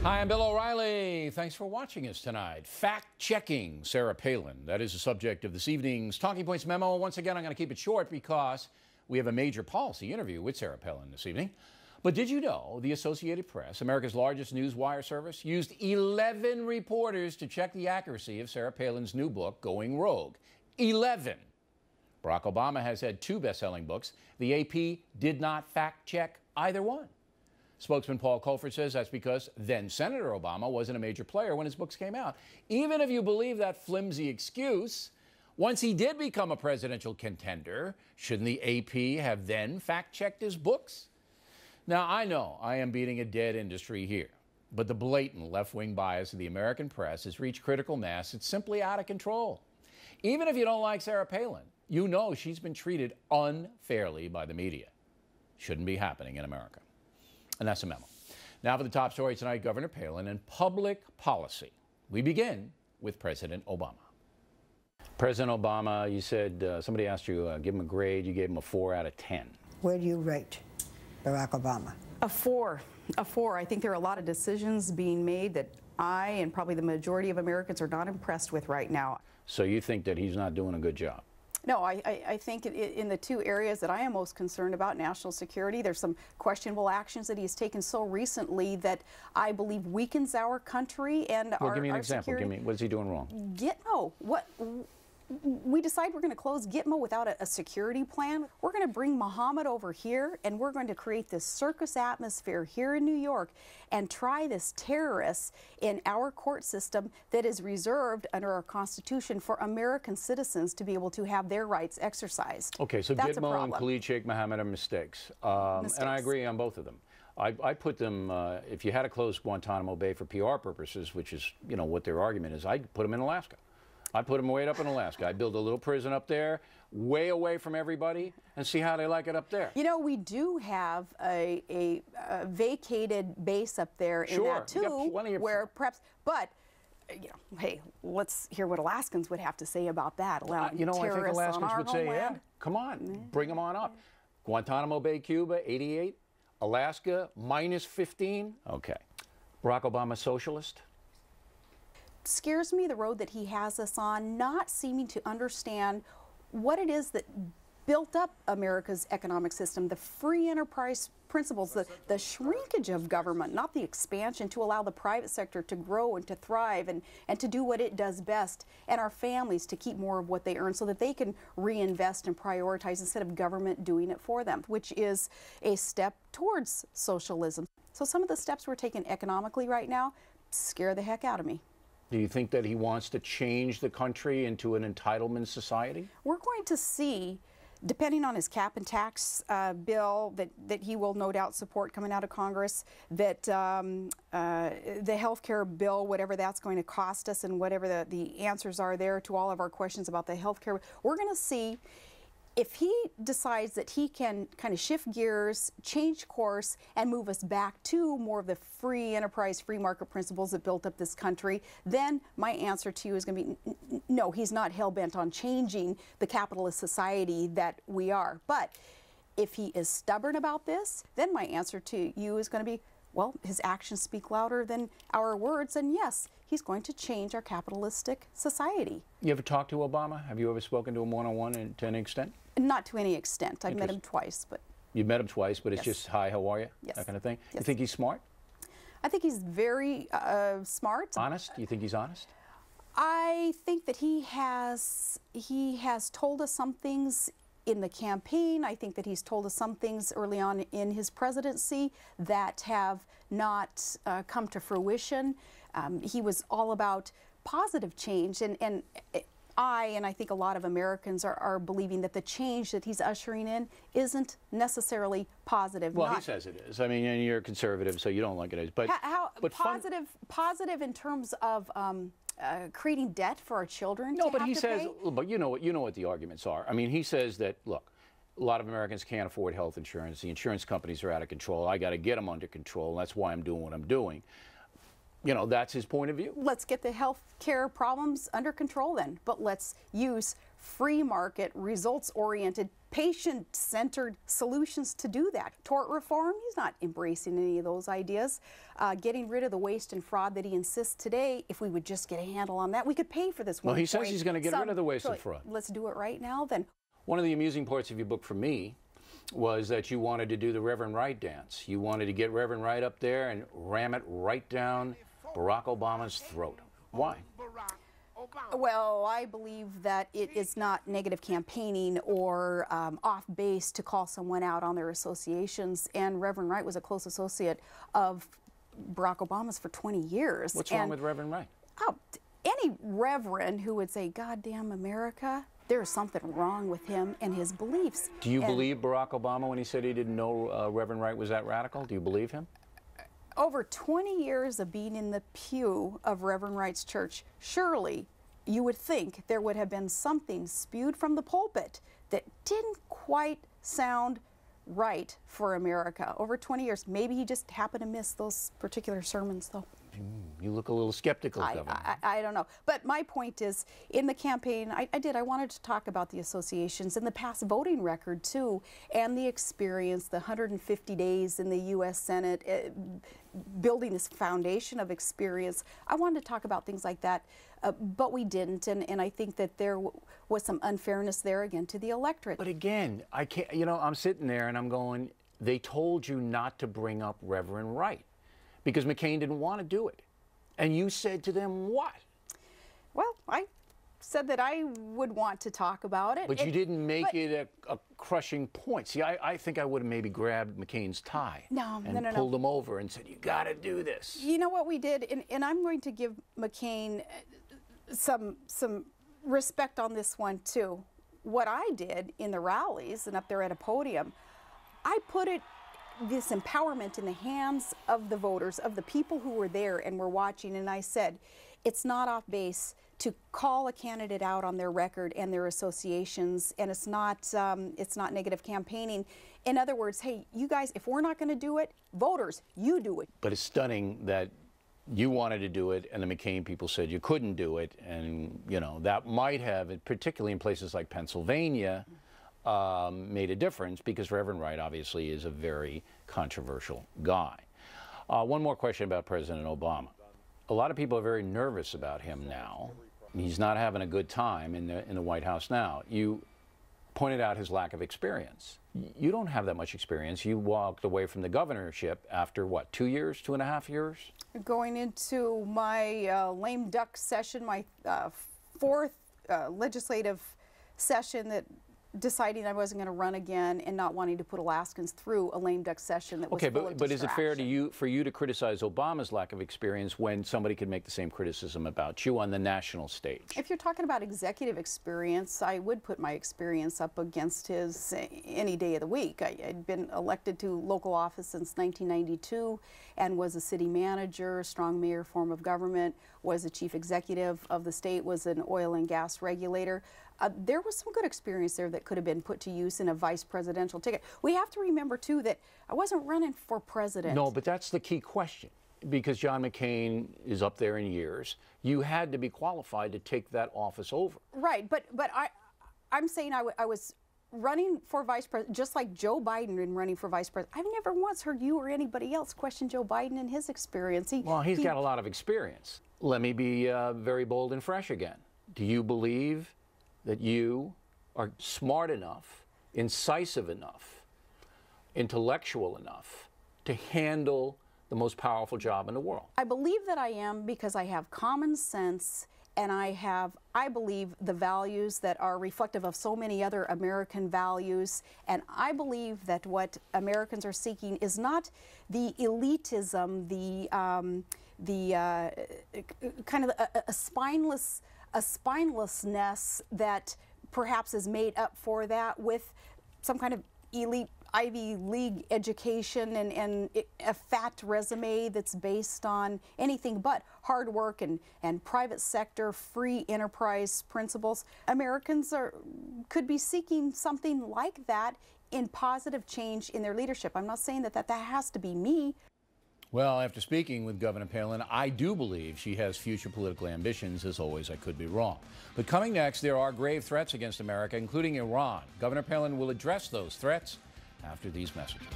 Hi, I'm Bill O'Reilly. Thanks for watching us tonight. Fact-checking Sarah Palin. That is the subject of this evening's Talking Points memo. Once again, I'm going to keep it short because we have a major policy interview with Sarah Palin this evening. But did you know the Associated Press, America's largest news wire service, used 11 reporters to check the accuracy of Sarah Palin's new book, Going Rogue? 11. Barack Obama has had 2 best-selling books. The AP did not fact-check either one. Spokesman Paul Colford says that's because then-Senator Obama wasn't a major player when his books came out. Even if you believe that flimsy excuse, once he did become a presidential contender, shouldn't the AP have then fact-checked his books? Now, I know I am beating a dead industry here, but the blatant left-wing bias of the American press has reached critical mass. It's simply out of control. Even if you don't like Sarah Palin, you know she's been treated unfairly by the media. Shouldn't be happening in America. And that's a memo. Now for the top story tonight, Governor Palin and public policy. We begin with President Obama. President Obama, you said, somebody asked you, give him a grade, you gave him a 4 out of 10. Where do you rate Barack Obama? A 4. A 4. I think there are a lot of decisions being made that I and probably the majority of Americans are not impressed with right now. So you think that he's not doing a good job? No, I think in the 2 areas that I am most concerned about, national security, there's some questionable actions that he's taken so recently that I believe weakens our country and well, give me an example. Security. What is he doing wrong? Gitmo. We decide we're going to close Gitmo without a security plan. We're going to bring Muhammad over here, and we're going to create this circus atmosphere here in New York and try this terrorist in our court system that is reserved under our Constitution for American citizens to be able to have their rights exercised. Okay, so that's Gitmo and Khalid Sheikh Mohammed are mistakes. And I agree on both of them. I put them, if you had to close Guantanamo Bay for PR purposes, which is, you know, what their argument is, I'd put them in Alaska. I'd put them way up in Alaska. I'd build a little prison up there, way away from everybody, and see how they like it up there. You know, we do have a vacated base up there in that too, where perhaps, but, you know, hey, let's hear what Alaskans would have to say about that. You know, I think Alaskans would say, yeah, come on, bring them on up. Guantanamo Bay, Cuba, 88. Alaska, minus 15. Okay. Barack Obama, socialist? Scares me the road that he has us on, not seeming to understand what it is that built up America's economic system, the free enterprise principles, the shrinkage of government, not the expansion to allow the private sector to grow and to thrive and to do what it does best, and our families to keep more of what they earn so that they can reinvest and prioritize instead of government doing it for them, which is a step towards socialism. So some of the steps we're taking economically right now scare the heck out of me. Do you think that he wants to change the country into an entitlement society? We're going to see, depending on his cap and tax bill that he will no doubt support coming out of Congress, that the health care bill, whatever that's going to cost us and whatever the answers are there to all of our questions about the health care, we're going to see if he decides that he can kind of shift gears, change course, and move us back to more of the free enterprise, free market principles that built up this country, then my answer to you is going to be no, he's not hell-bent on changing the capitalist society that we are. But if he is stubborn about this, then my answer to you is going to be, well, his actions speak louder than our words, and yes, he's going to change our capitalistic society. You ever talked to Obama? Have you ever spoken to him one-on-one to any extent? Not to any extent. I've met him twice, but... You've met him twice, but it's just, hi, how are you? Yes. That kind of thing? Yes. You think he's smart? I think he's very smart. Honest? Do you think he's honest? I think that he has told us some things in the campaign. I think that he's told us some things early on in his presidency that have not come to fruition. He was all about positive change, and I think a lot of Americans are believing that the change that he's ushering in isn't necessarily positive. Well, he says it is. I mean, and you're conservative, so you don't like it. But positive in terms of creating debt for our children. No, but he says, but you know what the arguments are. I mean, he says that, look, a lot of Americans can't afford health insurance. The insurance companies are out of control. I got to get them under control. That's why I'm doing what I'm doing. You know, that's his point of view. Let's get the health care problems under control then, but let's use free market, results-oriented, patient-centered solutions to do that. Tort reform, he's not embracing any of those ideas. Getting rid of the waste and fraud that he insists today, if we would just get a handle on that, we could pay for this one. Well, he says he's going to get rid of the waste and fraud. Let's do it right now then. One of the amusing parts of your book for me was that you wanted to do the Reverend Wright dance. You wanted to get Reverend Wright up there and ram it right down Barack Obama's throat. Why? Well, I believe that it is not negative campaigning or off base to call someone out on their associations. And Reverend Wright was a close associate of Barack Obama's for 20 years. What's wrong with Reverend Wright? Oh, any reverend who would say, "Goddamn America," there's something wrong with him and his beliefs. Do you believe Barack Obama when he said he didn't know Reverend Wright was that radical? Do you believe him? Over 20 years of being in the pew of Reverend Wright's church, surely you would think there would have been something spewed from the pulpit that didn't quite sound right for America. Over 20 years, maybe he just happened to miss those particular sermons, though. You look a little skeptical, Governor. I don't know. But my point is, in the campaign, I wanted to talk about the associations and the past voting record, too, and the experience, the 150 days in the U.S. Senate, building this foundation of experience. I wanted to talk about things like that, but we didn't, and I think that there was some unfairness there, again, to the electorate. But again, I can't, you know, I'm sitting there and I'm going, they told you not to bring up Reverend Wright, because McCain didn't want to do it. And you said to them what? Well, I said that I would want to talk about it. But you didn't make it a crushing point. See, I think I would have maybe grabbed McCain's tie and pulled him over and said, you got to do this. You know what we did? And I'm going to give McCain some respect on this one, too. What I did in the rallies and up there at a podium, I put this empowerment in the hands of the voters, of the people who were there and were watching, and I said, it's not off base to call a candidate out on their record and their associations, and it's not negative campaigning. In other words, hey, you guys, if we're not going to do it, voters, you do it. But it's stunning that you wanted to do it and the McCain people said you couldn't do it, and you know that might have, particularly in places like Pennsylvania, made a difference, because Reverend Wright obviously is a very controversial guy. One more question about President Obama. A lot of people are very nervous about him now. He's not having a good time in the White House now. You pointed out his lack of experience. You don't have that much experience. You walked away from the governorship after, what, 2 years, 2.5 years? Going into my lame duck session, my fourth legislative session, that deciding I wasn't going to run again and not wanting to put Alaskans through a lame duck session that was full of but is it fair to for you to criticize Obama's lack of experience when somebody could make the same criticism about you on the national stage? If you're talking about executive experience, I would put my experience up against his any day of the week. I'd been elected to local office since 1992 and was a city manager, strong mayor form of government, was a chief executive of the state, was an oil and gas regulator. There was some good experience there that could have been put to use in a vice presidential ticket. We have to remember, too, that I wasn't running for president. No, but that's the key question, because John McCain is up there in years. You had to be qualified to take that office over. Right, but I'm saying I was running for vice president, just like Joe Biden in running for vice president. I've never once heard you or anybody else question Joe Biden and his experience. He's got a lot of experience. Let me be very bold and fresh again. Do you believe that you are smart enough, incisive enough, intellectual enough to handle the most powerful job in the world? I believe that I am, because I have common sense, and I believe, the values that are reflective of so many other American values. And I believe that what Americans are seeking is not the elitism, the kind of a spinelessness that perhaps is made up for that with some kind of elite Ivy League education and a fat resume that's based on anything but hard work and private sector free enterprise principles. Americans could be seeking something like that in positive change in their leadership. I'm not saying that has to be me. Well, after speaking with Governor Palin, I do believe she has future political ambitions. As always, I could be wrong. But coming next, there are grave threats against America, including Iran. Governor Palin will address those threats after these messages.